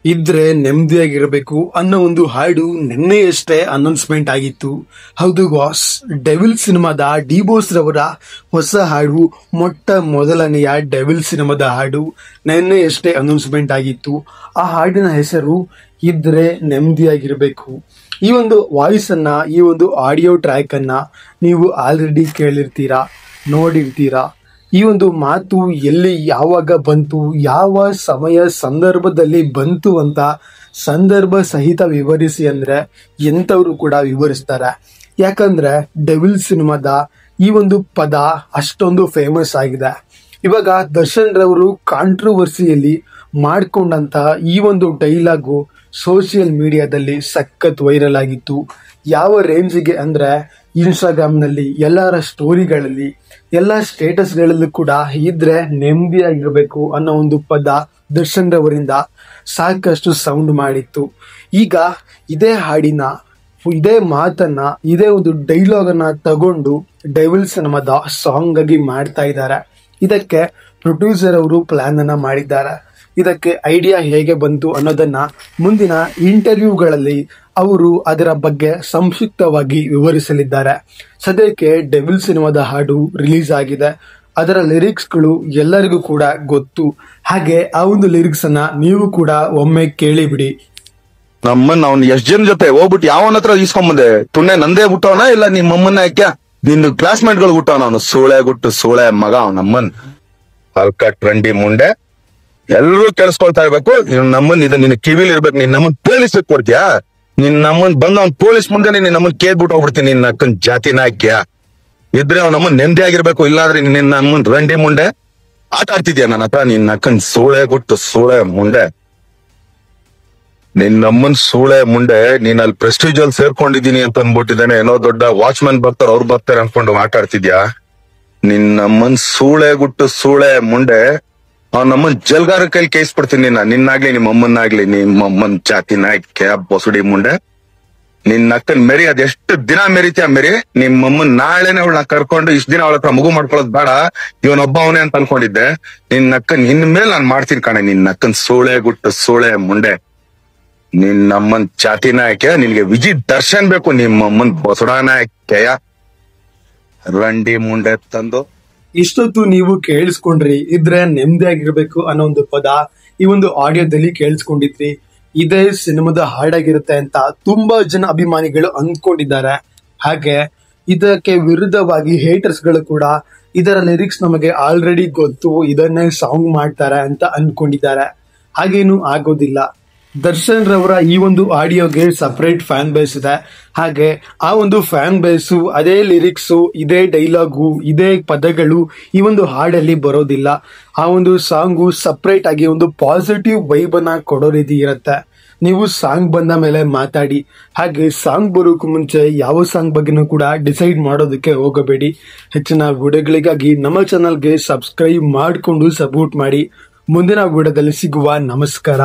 ಇದ್ರೆ ನೆಮ್ಮದಿಯಾಗಿರಬೇಕು ಅನ್ನೋ ಒಂದು ಹಾಡು ನಿನ್ನೆಯಷ್ಟೇ ಅನೌನ್ಸ್ಮೆಂಟ್ ಆಗಿತ್ತು. ಹೌದು ಬಾಸ್, ಡೆವಿಲ್ ಸಿನಿಮಾದ ಡಿ ಬೋಸ್ ರವರ ಹೊಸ ಹಾಡು, ಮೊಟ್ಟ ಮೊದಲನೆಯ ಡೆವಿಲ್ ಸಿನಿಮಾದ ಹಾಡು ನಿನ್ನೆಯಷ್ಟೇ ಅನೌನ್ಸ್ಮೆಂಟ್ ಆಗಿತ್ತು. ಆ ಹಾಡಿನ ಹೆಸರು ಇದ್ರೆ ನೆಮ್ಮದಿಯಾಗಿರಬೇಕು. ಈ ಒಂದು ವಾಯ್ಸ್ ಅನ್ನ, ಈ ಒಂದು ಆಡಿಯೋ ಟ್ರ್ಯಾಕ್ ಅನ್ನ ನೀವು ಆಲ್ರೆಡಿ ಕೇಳಿರ್ತೀರಾ, ನೋಡಿರ್ತೀರಾ. ಈ ಒಂದು ಮಾತು ಎಲ್ಲಿ ಯಾವಾಗ ಬಂತು, ಯಾವ ಸಮಯ ಸಂದರ್ಭದಲ್ಲಿ ಬಂತು ಅಂತ ಸಂದರ್ಭ ಸಹಿತ ವಿವರಿಸಿ ಅಂದ್ರೆ ಎಂಥವ್ರು ಕೂಡ ವಿವರಿಸ್ತಾರೆ. ಯಾಕಂದ್ರೆ ಡೆವಿಲ್ ಸಿನಿಮಾದ ಈ ಒಂದು ಪದ ಅಷ್ಟೊಂದು ಫೇಮಸ್ ಆಗಿದೆ. ಇವಾಗ ದರ್ಶನ್ ರವರು ಕಾಂಟ್ರವರ್ಸಿಯಲ್ಲಿ ಮಾಡ್ಕೊಂಡಂತ ಈ ಒಂದು ಡೈಲಾಗು ಸೋಷಿಯಲ್ ಮೀಡಿಯಾದಲ್ಲಿ ಸಖತ್ ವೈರಲ್ ಆಗಿತ್ತು. ಯಾವ ರೇಂಜಿಗೆ ಅಂದ್ರೆ ಇನ್ಸ್ಟಾಗ್ರಾಮ್ನಲ್ಲಿ, ಎಲ್ಲರ ಸ್ಟೋರಿಗಳಲ್ಲಿ, ಎಲ್ಲ ಸ್ಟೇಟಸ್ಗಳಲ್ಲೂ ಕೂಡ ಇದ್ರೆ ನೆಮ್ಮದಿಯಾಗಿರ್ಬೇಕು ಅನ್ನೋ ಒಂದು ಪದ ದರ್ಶನ್ ರವರಿಂದ ಸಾಕಷ್ಟು ಸೌಂಡ್ ಮಾಡಿತ್ತು. ಈಗ ಇದೇ ಹಾಡಿನ, ಇದೇ ಮಾತನ್ನ, ಇದೇ ಒಂದು ಡೈಲಾಗನ್ನ ತಗೊಂಡು ಡೆವಿಲ್ ಸಿನಿಮಾದ ಸಾಂಗ್ ಆಗಿ ಮಾಡ್ತಾ ಇದ್ದಾರೆ. ಇದಕ್ಕೆ ಪ್ರೊಡ್ಯೂಸರ್ ಅವರು ಪ್ಲಾನ್ ಅನ್ನ ಮಾಡಿದ್ದಾರೆ. ಇದಕ್ಕೆ ಐಡಿಯಾ ಹೇಗೆ ಬಂತು ಅನ್ನೋದನ್ನ ಮುಂದಿನ ಇಂಟರ್ವ್ಯೂಗಳಲ್ಲಿ ಅವರು ಅದರ ಬಗ್ಗೆ ಸಂಕ್ಷಿಪ್ತವಾಗಿ ವಿವರಿಸಲಿದ್ದಾರೆ. ಸದ್ಯಕ್ಕೆ ಡೆವಿಲ್ ಸಿನಿಮಾದ ಹಾಡು ರಿಲೀಸ್ ಆಗಿದೆ. ಅದರ ಲಿರಿಕ್ಸ್ಗಳು ಎಲ್ಲರಿಗೂ ಕೂಡ ಗೊತ್ತು. ಹಾಗೆ ಆ ಒಂದು ಲಿರಿಕ್ಸ್ ಅನ್ನ ನೀವು ಕೂಡ ಒಮ್ಮೆ ಕೇಳಿಬಿಡಿ. ನಮ್ಮನ್ನ ಅವ್ನು ಎಷ್ಟ್ ಜನ ಜೊತೆ ಹೋಗ್ಬಿಟ್ಟು ಯಾವನ ಹತ್ರ ಈಸ್ಕೊಂಬಂದೆ, ತುಣ್ಣೆ ನಂದೇ ಬಿಟ್ಟವನ ಇಲ್ಲ ನಿಮ್ಮಮ್ಮನ್ನ ಯಾಕೆ ನಿನ್ನ ಕ್ಲಾಸ್ಮೇಟ್ ಗಳು ಬಿಟ್ಟವನ, ಅವನು ಸೂಳೆ ಗುಟ್ಟು ಸೂಳೆ ಮಗ ಅವನಮ್ಮನ್ ಅಲ್ಕ ಟ್ರೆಂಡಿ ಮುಂಡೆ. ಎಲ್ರೂ ಕೇಳಿಸ್ಕೊಳ್ತಾ ಇರ್ಬೇಕು, ನಮ್ಮನ್ ಇದು ನಿನ್ನ ಕಿವಿಲಿ ಇರ್ಬೇಕು. ನೀನ್ ನಮ್ಮನ್ ಪೊಲೀಸ್ ಕೊಡ್ತೀಯಾ? ನಿನ್ ನಮ್ಮನ್ ಬಂದ ಅವ್ನ್ ಪೊಲೀಸ್ ಮುಂದೆ ನೀನ್ ನಮ್ಮನ್ ಕೇಳ್ಬಿಟ್ಟು ಹೋಗ್ಬಿಡ್ತೀನಿ. ನಿನ್ನ ಅಕ್ಕನ್ ಜಾತಿನ ಹಾಕ್ಯ ಇದ್ರೆ ಅವ್ನ ನಮ್ಮನ್ ನೆಮ್ಮದಿ ಆಗಿರ್ಬೇಕು. ಇಲ್ಲಾಂದ್ರೆ ನಿನ್ನ ನಮ್ಮನ್ ರಂಡಿ ಮುಂಡೆ ಆಟ ಆಡ್ತಿದ್ಯಾ ನನ್ನ ಹತ್ರ. ನಿನ್ನ ಅಕ್ಕನ್ ಸೂಳೆ ಗುಟ್ಟು ಸೂಳೆ ಮುಂಡೆ, ನಿನ್ ನಮ್ಮನ್ ಸೂಳೆ ಮುಂಡೆ. ನೀನ್ ಅಲ್ಲಿ ಪ್ರೆಸ್ಟೀಜ್ ಅಲ್ಲಿ ಸೇರ್ಕೊಂಡಿದೀನಿ ಅಂತ ಅನ್ಬಿಟ್ಟಿದ್ದೇನೆ. ಏನೋ ದೊಡ್ಡ ವಾಚ್ಮನ್ ಬರ್ತಾರೆ, ಅವ್ರು ಬರ್ತಾರೆ ಅನ್ಕೊಂಡು ಆಟಾಡ್ತಿದ್ಯಾ. ನಿನ್ ನಮ್ಮನ್ ಸೂಳೆ ಗುಟ್ಟು ಸೂಳೆ ಮುಂಡೆ. ಅವ್ನ ನಮ್ಮನ್ ಜಲ್ಗಾರ ಕೈಲಿ ಕೇಯಿಸ್ಬಿಡ್ತೀನಿ. ನಿನ್ನಾಗ್ಲಿ ನಿಮ್ಮಮ್ಮನ್ನಾಗ್ಲಿ, ನಿಮ್ಮಮ್ಮನ್ ಜಾತಿನ ಬೊಸುಡಿ ಮುಂಡೆ. ನಿನ್ನ ಅಕ್ಕನ್ ಮೆರಿ, ಅದ್ ಎಷ್ಟು ದಿನ ಮೆರಿತೀಯ ಮೆರಿ. ನಿಮ್ಮಮ್ಮನ್ ನಾಳೆನೆ ಅವಳನ್ನ ಕರ್ಕೊಂಡು ಇಷ್ಟ ದಿನ ಅವಳ ಹತ್ರ ಮಗು ಮಾಡ್ಕೊಳ್ಳೋದ್ ಬೇಡ, ಇವನೊಬ್ಬ ಅವನೇ ಅಂತ ಅನ್ಕೊಂಡಿದ್ದೆ. ನಿನ್ನ ಅಕ್ಕನ್ ಇನ್ ಮೇಲೆ ನಾನ್ ಮಾಡ್ತೀನಿ ಕಣೆ. ನಿನ್ನ ಅಕ್ಕನ್ ಸೂಳೆ ಗುಟ್ಟು ಸೂಳೆ ಮುಂಡೆ. ನಿನ್ನಮ್ಮನ್ ಜಾತಿನ ಹಾಕ್ಯ, ನಿನ್ಗೆ ವಿಜಿ ದರ್ಶನ್ ಬೇಕು. ನಿಮ್ಮಮ್ಮನ್ ಬೊಸುಡಾನ ಹಾಕ್ಯ ರಂಡಿ ಮುಂಡೆ ತಂದು. ಇಷ್ಟೊತ್ತು ನೀವು ಕೇಳಿಸ್ಕೊಂಡ್ರಿ ಇದ್ರೆ ನೆಮ್ಮದಿಯಾಗಿರ್ಬೇಕು ಅನ್ನೋ ಒಂದು ಪದ ಈ ಒಂದು ಆಡಿಯೋದಲ್ಲಿ ಕೇಳಿಸ್ಕೊಂಡಿದ್ರಿ. ಇದೇ ಸಿನಿಮಾದ ಹಾಡಾಗಿರುತ್ತೆ ಅಂತ ತುಂಬಾ ಜನ ಅಭಿಮಾನಿಗಳು ಅಂದ್ಕೊಂಡಿದ್ದಾರೆ. ಹಾಗೆ ಇದಕ್ಕೆ ವಿರುದ್ಧವಾಗಿ ಹೇಟರ್ಸ್ ಗಳು ಕೂಡ ಇದರ ಲಿರಿಕ್ಸ್ ನಮಗೆ ಆಲ್ರೆಡಿ ಗೊತ್ತು, ಇದನ್ನೇ ಸಾಂಗ್ ಮಾಡ್ತಾರೆ ಅಂತ ಅನ್ಕೊಂಡಿದ್ದಾರೆ. ಹಾಗೇನು ಆಗೋದಿಲ್ಲ. ದರ್ಶನ್ ರವರ ಈ ಒಂದು ಆಡಿಯೋಗೆ ಸಪರೇಟ್ ಫ್ಯಾನ್ ಬೇಸ್ ಇದೆ. ಹಾಗೆ ಆ ಒಂದು ಫ್ಯಾನ್ ಬೇಸು, ಅದೇ ಲಿರಿಕ್ಸು, ಇದೇ ಡೈಲಾಗು, ಇದೇ ಪದಗಳು ಈ ಒಂದು ಹಾಡಲ್ಲಿ ಬರೋದಿಲ್ಲ. ಆ ಒಂದು ಸಾಂಗು ಸಪರೇಟ್ ಆಗಿ ಒಂದು ಪಾಸಿಟಿವ್ ವೈಬ್ ಅನ್ನ ಕೊಡೋ ರೀತಿ ಇರುತ್ತೆ. ನೀವು ಸಾಂಗ್ ಬಂದ ಮೇಲೆ ಮಾತಾಡಿ. ಹಾಗೆ ಸಾಂಗ್ ಬರೋಕ್ಕೂ ಮುಂಚೆ ಯಾವ ಸಾಂಗ್ ಬಗ್ಗೆನೂ ಕೂಡ ಡಿಸೈಡ್ ಮಾಡೋದಕ್ಕೆ ಹೋಗಬೇಡಿ. ಹೆಚ್ಚಿನ ವಿಡಿಯೋಗಳಿಗಾಗಿ ನಮ್ಮ ಚಾನಲ್ಗೆ ಸಬ್ಸ್ಕ್ರೈಬ್ ಮಾಡಿಕೊಂಡು ಸಪೋರ್ಟ್ ಮಾಡಿ. ಮುಂದಿನ ವಿಡಿಯೋದಲ್ಲಿ ಸಿಗುವ. ನಮಸ್ಕಾರ.